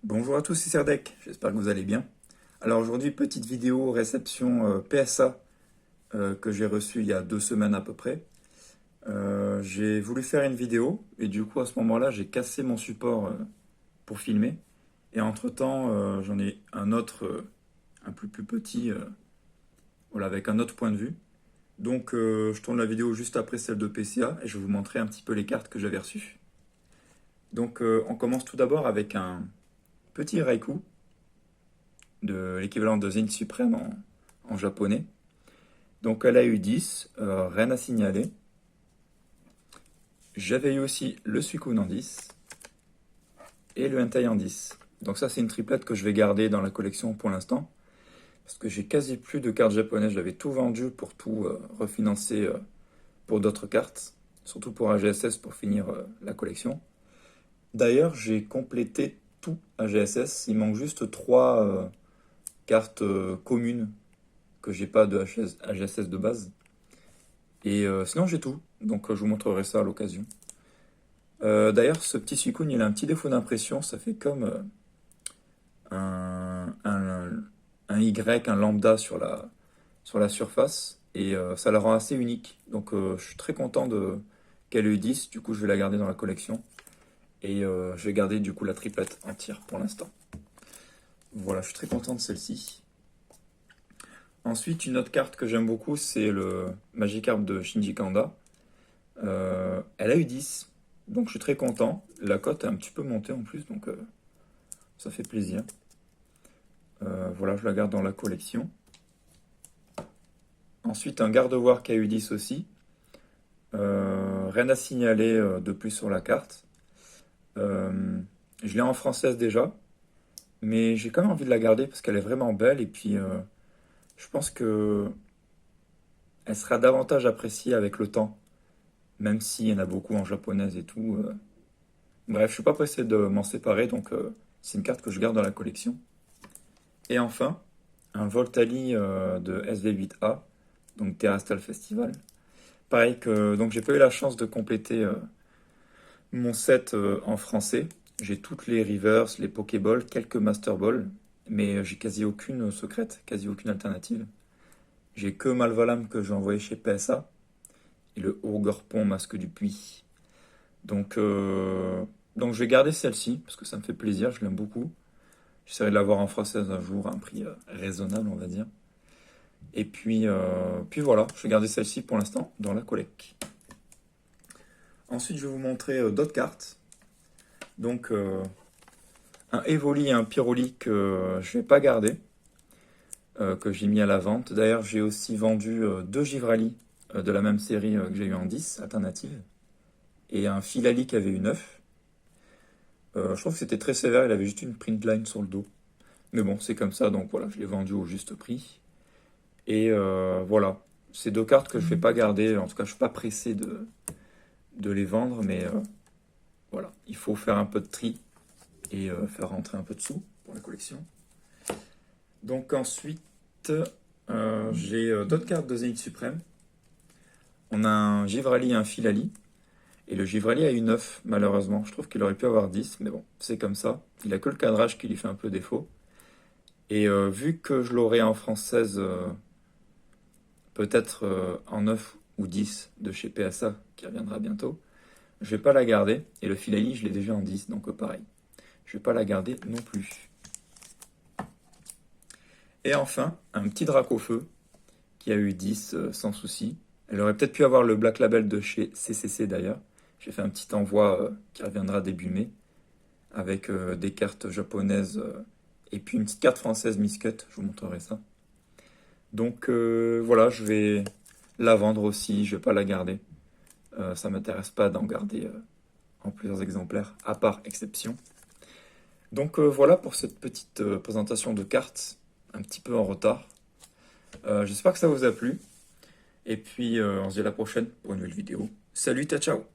Bonjour à tous, c'est Serdec, j'espère que vous allez bien. Alors aujourd'hui, petite vidéo réception PSA que j'ai reçue il y a 2 semaines à peu près. J'ai voulu faire une vidéo et du coup à ce moment-là, j'ai cassé mon support pour filmer. Et entre-temps, j'en ai un autre, un plus petit, voilà, avec un autre point de vue. Donc je tourne la vidéo juste après celle de PCA et je vais vous montrer un petit peu les cartes que j'avais reçues. Donc on commence tout d'abord avec un petit Raikou, de l'équivalent de Zenith Suprême en japonais. Donc elle a eu 10, rien à signaler. J'avais eu aussi le Suicune en 10 et le Hentai en 10. Donc ça c'est une triplette que je vais garder dans la collection pour l'instant. Parce que j'ai quasi plus de cartes japonaises, j'avais tout vendu pour tout refinancer pour d'autres cartes. Surtout pour AGSS pour finir la collection. D'ailleurs j'ai complété tout AGSS, il manque juste 3 cartes communes que j'ai pas de AGSS de base. Et sinon j'ai tout, donc je vous montrerai ça à l'occasion. D'ailleurs ce petit Suicune il a un petit défaut d'impression, ça fait comme un Y, un lambda sur la surface, et ça la rend assez unique. Donc je suis très content qu'elle ait eu 10, du coup je vais la garder dans la collection. Et je vais garder du coup la triplette entière pour l'instant. Voilà, je suis très content de celle-ci. Ensuite, une autre carte que j'aime beaucoup, c'est le Magikarp de Shinji Kanda. Elle a eu 10, donc je suis très content. La cote a un petit peu monté en plus, donc ça fait plaisir. Voilà, je la garde dans la collection. Ensuite, un Gardevoir qui a eu 10 aussi. Rien à signaler de plus sur la carte. Je l'ai en française déjà, mais j'ai quand même envie de la garder parce qu'elle est vraiment belle et puis je pense que elle sera davantage appréciée avec le temps, même s'il y en a beaucoup en japonaise et tout. Bref, je suis pas pressé de m'en séparer, donc c'est une carte que je garde dans la collection. Et enfin, un Voltali de SV8A, donc Terrastal Festival. Pareil que, donc j'ai pas eu la chance de compléter mon set en français. J'ai toutes les Rivers, les Pokéballs, quelques Master Balls, mais j'ai quasi aucune secrète, quasi aucune alternative. J'ai que Malvalam que j'ai envoyé chez PSA, et le Orgorpon Masque du Puits. Donc, donc je vais garder celle-ci, parce que ça me fait plaisir, je l'aime beaucoup. J'essaierai de l'avoir en française un jour, à un prix raisonnable, on va dire. Et puis voilà, je vais garder celle-ci pour l'instant dans la collecte. Ensuite, je vais vous montrer d'autres cartes. Donc, un Evoli et un Pyroli que je vais pas garder, que j'ai mis à la vente. D'ailleurs, j'ai aussi vendu 2 Givrali de la même série que j'ai eu en 10, alternative. Et un Filali qui avait eu 9. Je trouve que c'était très sévère, il avait juste une print line sur le dos. Mais bon, c'est comme ça, donc voilà, je l'ai vendu au juste prix. Et voilà, ces 2 cartes que je ne vais pas garder, en tout cas je ne suis pas pressé de les vendre, mais voilà, il faut faire un peu de tri et faire rentrer un peu de sous pour la collection. Donc ensuite, j'ai d'autres cartes de Zénith Suprême. On a un Givrali et un Filali. Et le Givrali a eu 9, malheureusement. Je trouve qu'il aurait pu avoir 10, mais bon, c'est comme ça. Il a que le cadrage qui lui fait un peu défaut. Et vu que je l'aurai en française, peut-être en 9 ou 10 de chez PSA, qui reviendra bientôt, je vais pas la garder. Et le Filali, je l'ai déjà en 10, donc pareil. Je vais pas la garder non plus. Et enfin, un petit Dracofeu, qui a eu 10 sans souci. Elle aurait peut-être pu avoir le Black Label de chez CCC d'ailleurs. J'ai fait un petit envoi qui reviendra début mai, avec des cartes japonaises et puis une petite carte française Miss Cut, je vous montrerai ça. Donc voilà, je vais la vendre aussi, je vais pas la garder. Ça m'intéresse pas d'en garder en plusieurs exemplaires, à part exception. Donc voilà pour cette petite présentation de cartes, un petit peu en retard. J'espère que ça vous a plu. Et puis on se dit à la prochaine pour une nouvelle vidéo. Salut, ciao ciao!